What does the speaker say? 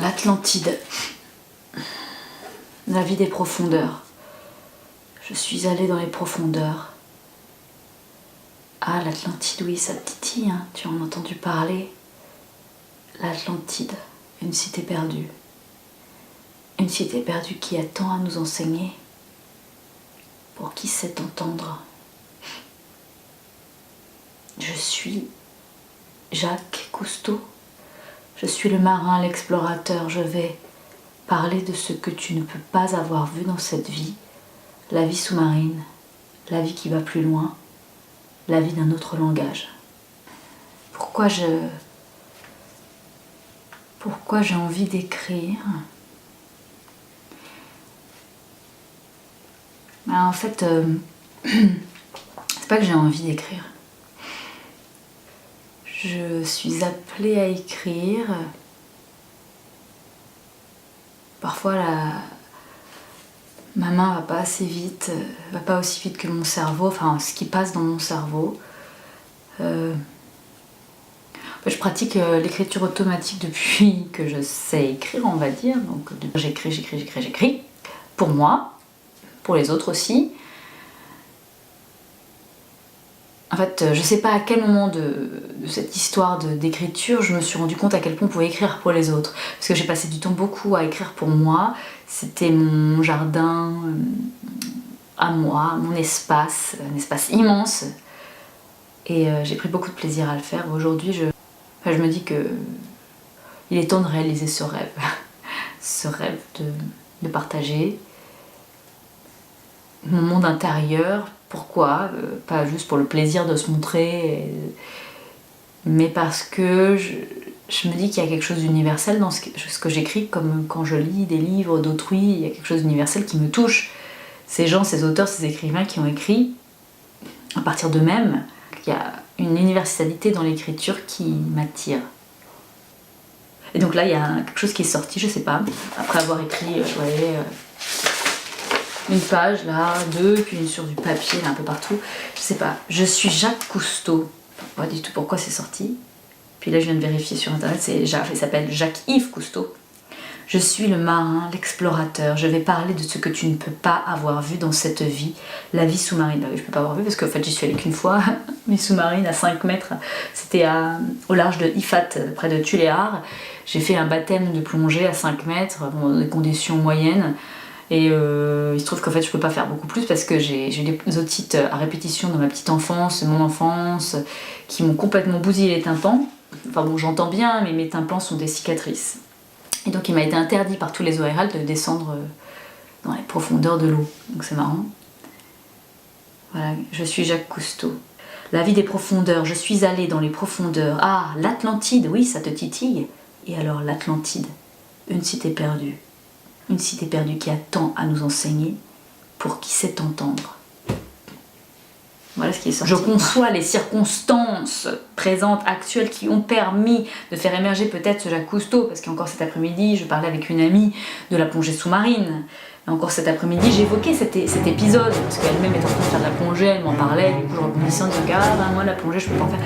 L'Atlantide. La vie des profondeurs. Je suis allée dans les profondeurs. Ah, l'Atlantide, oui, ça te titille, hein, tu en as entendu parler. L'Atlantide, une cité perdue. Une cité perdue qui a tant à nous enseigner. Pour qui sait entendre. Je suis Jacques Cousteau. Je suis le marin, l'explorateur. Je vais parler de ce que tu ne peux pas avoir vu dans cette vie. La vie sous-marine, la vie qui va plus loin, la vie d'un autre langage. Pourquoi j'ai envie d'écrire? Ben, en fait, c'est pas que j'ai envie d'écrire. Je suis appelée à écrire. Parfois, ma main va pas assez vite, va pas aussi vite que mon cerveau, enfin ce qui passe dans mon cerveau. Je pratique l'écriture automatique depuis que je sais écrire, on va dire. Donc j'écris. Pour moi, pour les autres aussi. En fait, je sais pas à quel moment de cette histoire d'écriture, je me suis rendu compte à quel point on pouvait écrire pour les autres. Parce que j'ai passé du temps beaucoup à écrire pour moi. C'était mon jardin à moi, mon espace, un espace immense. Et j'ai pris beaucoup de plaisir à le faire. Aujourd'hui, je me dis que il est temps de réaliser ce rêve. Ce rêve de partager mon monde intérieur. Pourquoi? Pas juste pour le plaisir de se montrer, mais parce que je me dis qu'il y a quelque chose d'universel dans ce que j'écris, comme quand je lis des livres d'autrui, il y a quelque chose d'universel qui me touche. Ces gens, ces auteurs, ces écrivains qui ont écrit à partir d'eux-mêmes, il y a une universalité dans l'écriture qui m'attire. Et donc là, il y a quelque chose qui est sorti, je sais pas, après avoir écrit, une page là, deux, puis une sur du papier là, un peu partout, je sais pas. Je suis Jacques Cousteau, pas du tout pourquoi c'est sorti. Puis là je viens de vérifier sur internet, il s'appelle Jacques-Yves Cousteau. Je suis le marin, l'explorateur, je vais parler de ce que tu ne peux pas avoir vu dans cette vie, la vie sous-marine. Je peux pas avoir vu parce qu'en fait j'y suis allée qu'une fois, vie sous-marine à 5 mètres, c'était au large de Ifat, près de Tuléar. J'ai fait un baptême de plongée à 5 mètres, dans des conditions moyennes. Et il se trouve qu'en fait je peux pas faire beaucoup plus parce que j'ai des otites à répétition dans ma petite enfance, mon enfance, qui m'ont complètement bousillé les tympans. Enfin bon, j'entends bien, mais mes tympans sont des cicatrices. Et donc il m'a été interdit par tous les ORL de descendre dans les profondeurs de l'eau. Donc c'est marrant. Voilà, je suis Jacques Cousteau. La vie des profondeurs, je suis allée dans les profondeurs. Ah, l'Atlantide, oui, ça te titille. Et alors l'Atlantide, une cité perdue. Une cité perdue qui a tant à nous enseigner, pour qui sait entendre. Voilà ce qui est sorti. Je conçois les circonstances présentes, actuelles, qui ont permis de faire émerger peut-être ce Jacques Cousteau, parce qu'encore cet après-midi, je parlais avec une amie de la plongée sous-marine. Et encore cet après-midi, j'évoquais cet épisode, parce qu'elle-même est en train de faire de la plongée, elle m'en parlait, et du coup je rebondissais en disant « Ah ben moi la plongée, je peux pas en faire ».